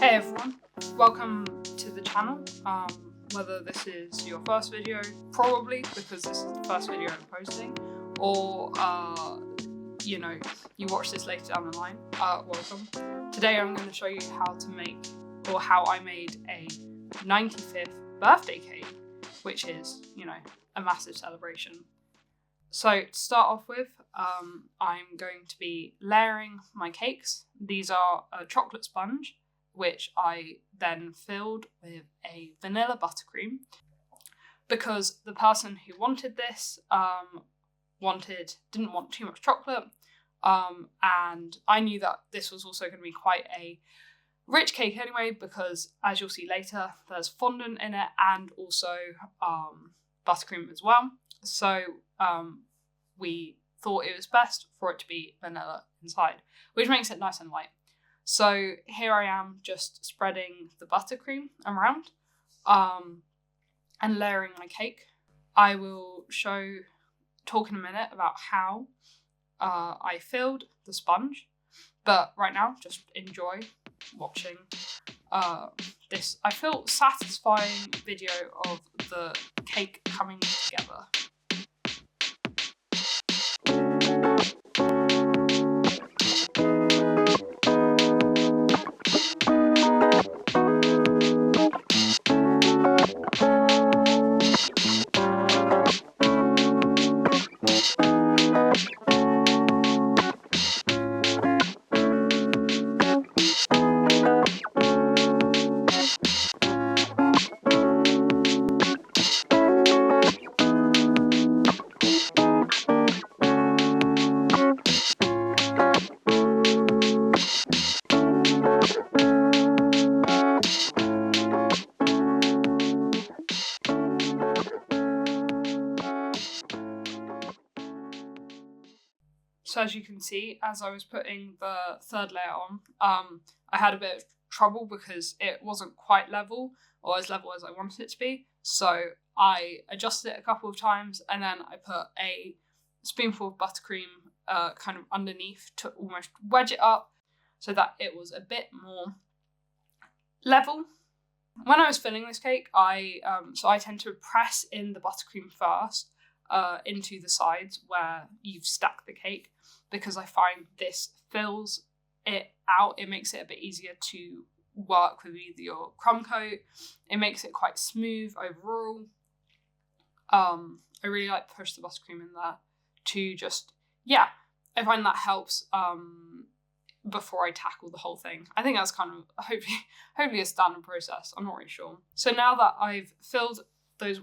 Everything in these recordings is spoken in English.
Hey everyone, welcome to the channel. Whether this is your first video, probably because this is the first video I'm posting, or you watch this later down the line, welcome. Today I'm going to show you how I made a 95th birthday cake, which is, a massive celebration. So to start off with, I'm going to be layering my cakes. These are a chocolate sponge, which I then filled with a vanilla buttercream, because the person who wanted this didn't want too much chocolate, and I knew that this was also going to be quite a rich cake anyway, because as you'll see later, there's fondant in it and also buttercream as well. So we thought it was best for it to be vanilla inside, which makes it nice and light. So here I am just spreading the buttercream around and layering my cake. I will talk in a minute about how I filled the sponge, but right now just enjoy watching this, I feel, satisfying video of the cake coming together. So as you can see, as I was putting the third layer on, I had a bit of trouble because it wasn't quite level, or as level as I wanted it to be. So I adjusted it a couple of times, and then I put a spoonful of buttercream kind of underneath to almost wedge it up so that it was a bit more level. When I was filling this cake, I tend to press in the buttercream first into the sides where you've stuck the cake, because I find this fills it out. It makes it a bit easier to work with either your crumb coat. It makes it quite smooth overall. I really like to push the buttercream in there to just, I find that helps before I tackle the whole thing. I think that's kind of hopefully a standard process. I'm not really sure. So now that I've filled those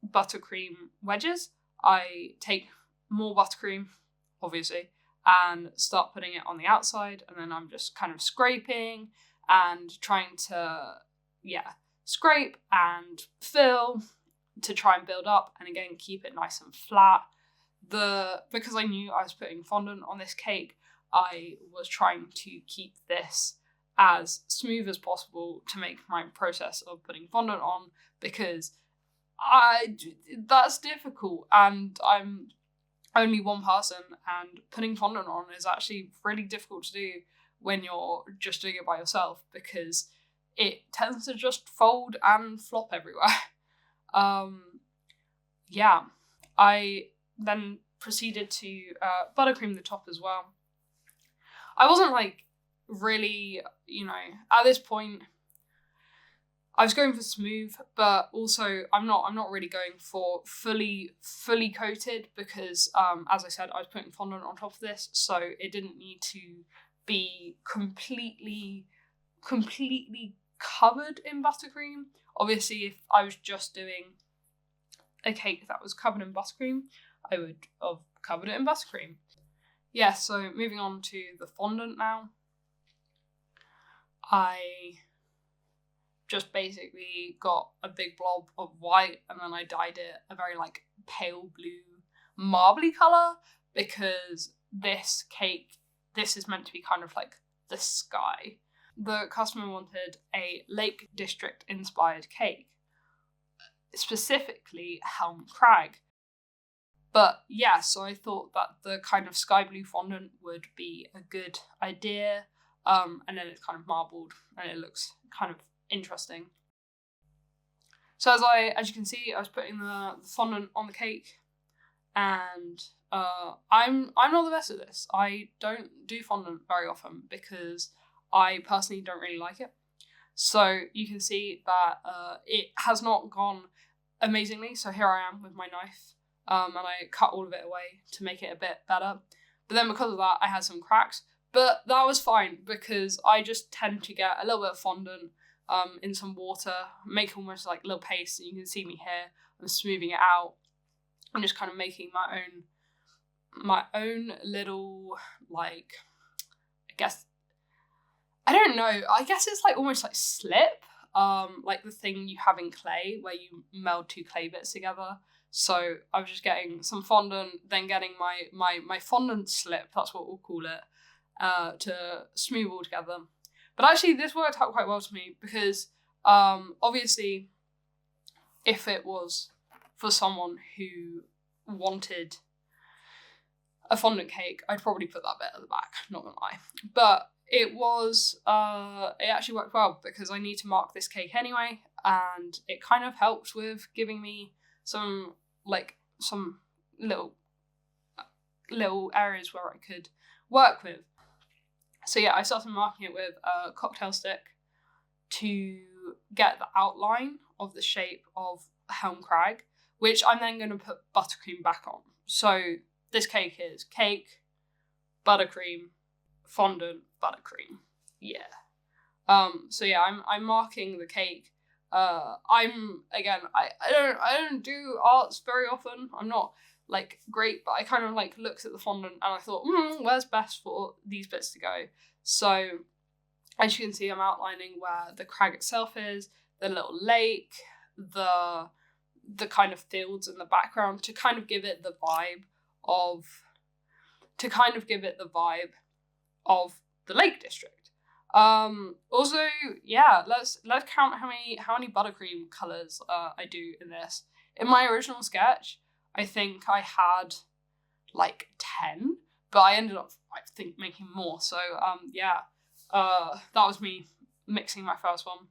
buttercream wedges, I take more buttercream, obviously, and start putting it on the outside, and then I'm just kind of scraping and trying to scrape and fill to try and build up, and again keep it nice and flat. Because I knew I was putting fondant on this cake, I was trying to keep this as smooth as possible to make my process of putting fondant on, because that's difficult, and I'm only one person, and putting fondant on is actually really difficult to do when you're just doing it by yourself, because it tends to just fold and flop everywhere. I then proceeded to buttercream the top as well. I wasn't really, at this point, I was going for smooth, but also I'm not really going for fully coated, because as I said, I was putting fondant on top of this, so it didn't need to be completely covered in buttercream. Obviously, if I was just doing a cake that was covered in buttercream, I would have covered it in buttercream. Yeah, so moving on to the fondant now. I just basically got a big blob of white, and then I dyed it a very pale blue marbly colour, because this is meant to be kind of like the sky. The customer wanted a Lake District inspired cake, specifically Helm Crag. But yeah, so I thought that the kind of sky blue fondant would be a good idea. and then it's kind of marbled, and it looks kind of interesting. So as you can see, I was putting the fondant on the cake, and I'm not the best at this. I don't do fondant very often because I personally don't really like it. So you can see that it has not gone amazingly. So here I am with my knife, and I cut all of it away to make it a bit better. But then because of that, I had some cracks. But that was fine because I just tend to get a little bit of fondant in some water, make almost like a little paste, and you can see me here. I'm smoothing it out. I'm just kind of making my own little, like, I guess, I don't know, I guess it's like almost like slip, like the thing you have in clay where you meld two clay bits together. So I was just getting some fondant, then getting my fondant slip, that's what we'll call it, to smooth all together. But actually this worked out quite well to me because obviously if it was for someone who wanted a fondant cake, I'd probably put that bit at the back, not gonna lie. But it was, it actually worked well because I need to mark this cake anyway, and it kind of helped with giving me some little areas where I could work with. So yeah, I started marking it with a cocktail stick to get the outline of the shape of Helm Crag, which I'm then going to put buttercream back on. So this cake is cake, buttercream, fondant, buttercream. Yeah. So yeah, I'm marking the cake. I don't do arts very often. I'm not like great, but I kind of like looked at the fondant and I thought, where's best for these bits to go? So as you can see, I'm outlining where the crag itself is, the little lake, the kind of fields in the background to kind of give it the vibe of the Lake District. Also, yeah, let's count how many buttercream colours I do in this. In my original sketch, I think I had like 10, but I ended up, I think, making more. So yeah, that was me mixing my first one.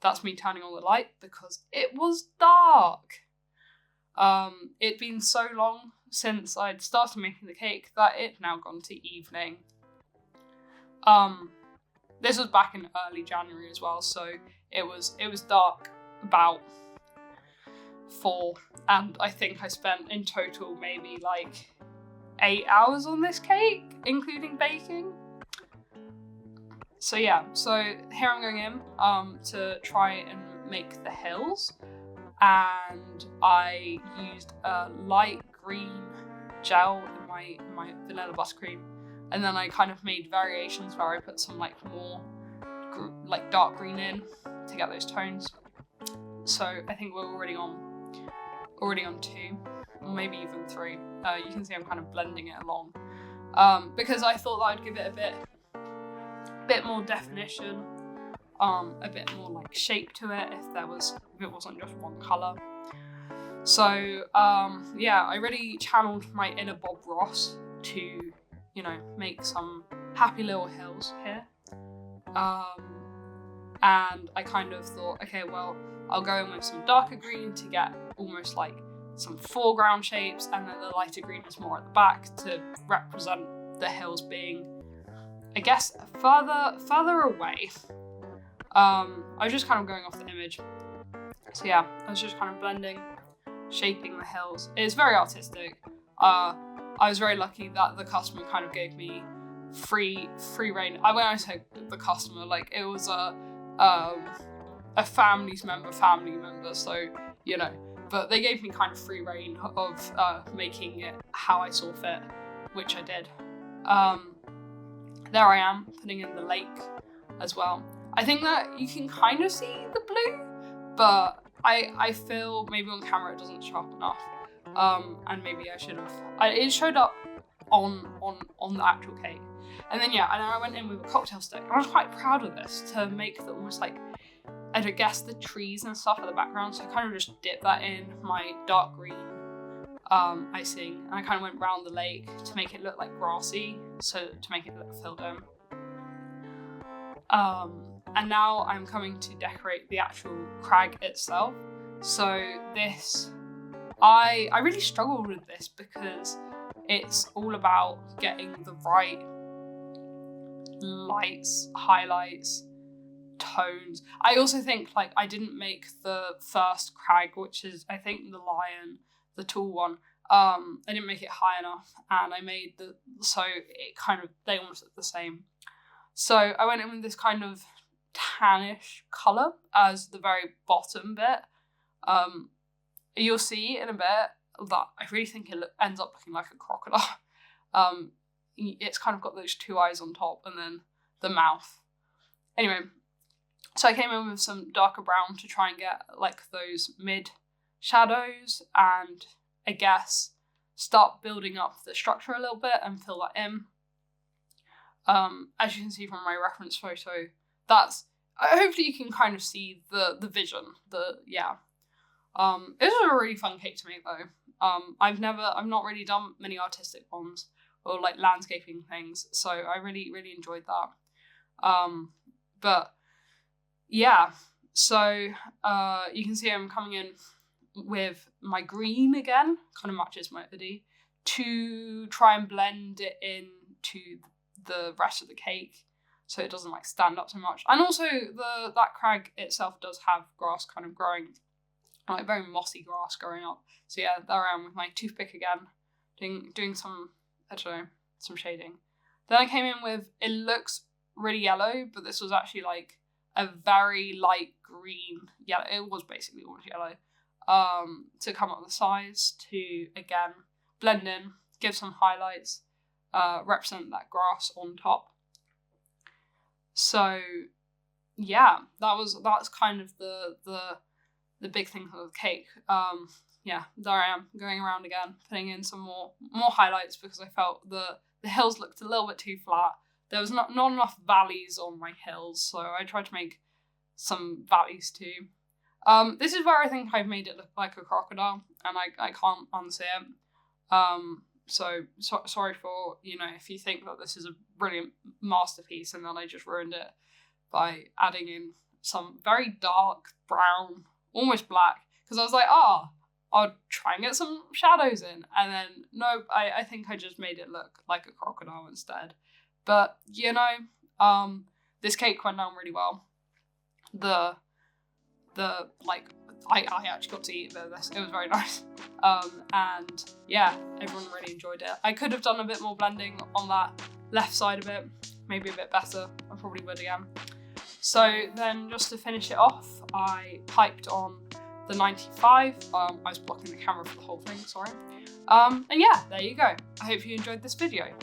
That's me turning on the light because it was dark. It'd been so long since I'd started making the cake that it'd now gone to evening. This was back in early January as well, so it was dark about 4, and I think I spent in total maybe like 8 hours on this cake, including baking. So yeah, so here I'm going in to try and make the hills, and I used a light green gel in my vanilla buttercream, and then I kind of made variations where I put some like more dark green in to get those tones. So I think we're already on 2, or maybe even 3. You can see I'm kind of blending it along because I thought that I'd give it a bit more definition, a bit more like shape to it if it wasn't just one colour. So yeah, I really channeled my inner Bob Ross to, make some happy little hills here. And I kind of thought, okay, well, I'll go in with some darker green to get almost like some foreground shapes, and then the lighter green is more at the back to represent the hills being, I guess, further away. I was just kind of going off the image. So yeah, I was just kind of blending, shaping the hills. It's very artistic. I was very lucky that the customer kind of gave me free reign. When I say the customer, like it was a family member, so but they gave me kind of free reign of making it how I saw fit, which I did. There I am putting in the lake as well. I think that you can kind of see the blue, but I feel maybe on camera it doesn't show up enough, and maybe I should have. It showed up on the actual cake. And then yeah, and I went in with a cocktail stick. I was quite proud of this to make the almost like, I guess, the trees and stuff at the background. So I kind of just dipped that in my dark green icing, and I kind of went round the lake to make it look like grassy, so to make it look filled in. And now I'm coming to decorate the actual crag itself. So this, I really struggled with this because it's all about getting the right lights, highlights, tones. I also think like I didn't make the first crag, which is I think the lion, the tall one. I didn't make it high enough, and I made so it kind of, they almost look the same. So I went in with this kind of tannish colour as the very bottom bit. You'll see in a bit that I really think it ends up looking like a crocodile. It's kind of got those two eyes on top and then the mouth. Anyway, so I came in with some darker brown to try and get like those mid shadows and I guess start building up the structure a little bit and fill that in. As you can see from my reference photo, that's, hopefully you can kind of see the vision, it was a really fun cake to make though. I've not really done many artistic ones or like landscaping things, so I really enjoyed that. But yeah, so you can see I'm coming in with my green again, kind of matches my hoodie, to try and blend it into the rest of the cake so it doesn't like stand up so much. And also that crag itself does have grass kind of growing, like very mossy grass growing up. So yeah, there I am with my toothpick again, doing some, I don't know, some shading. Then I came in with, it looks really yellow, but this was actually like a very light green yellow. It was basically almost yellow. To come up the sides to, again, blend in, give some highlights, represent that grass on top. So yeah, that's kind of the big thing for the cake. Yeah, there I am going around again, putting in some more highlights because I felt the hills looked a little bit too flat. There was not enough valleys on my hills, so I tried to make some valleys too. This is where I think I've made it look like a crocodile, and I can't unsee it. So sorry for, if you think that this is a brilliant masterpiece and then I just ruined it by adding in some very dark brown, almost black, because I was like, I'll try and get some shadows in, and then no, I think I just made it look like a crocodile instead. But this cake went down really well. I actually got to eat a bit of this. It was very nice. And yeah, everyone really enjoyed it. I could have done a bit more blending on that left side of it, maybe a bit better. I probably would again. So then just to finish it off, I piped on the 95. I was blocking the camera for the whole thing, sorry. And yeah, there you go. I hope you enjoyed this video.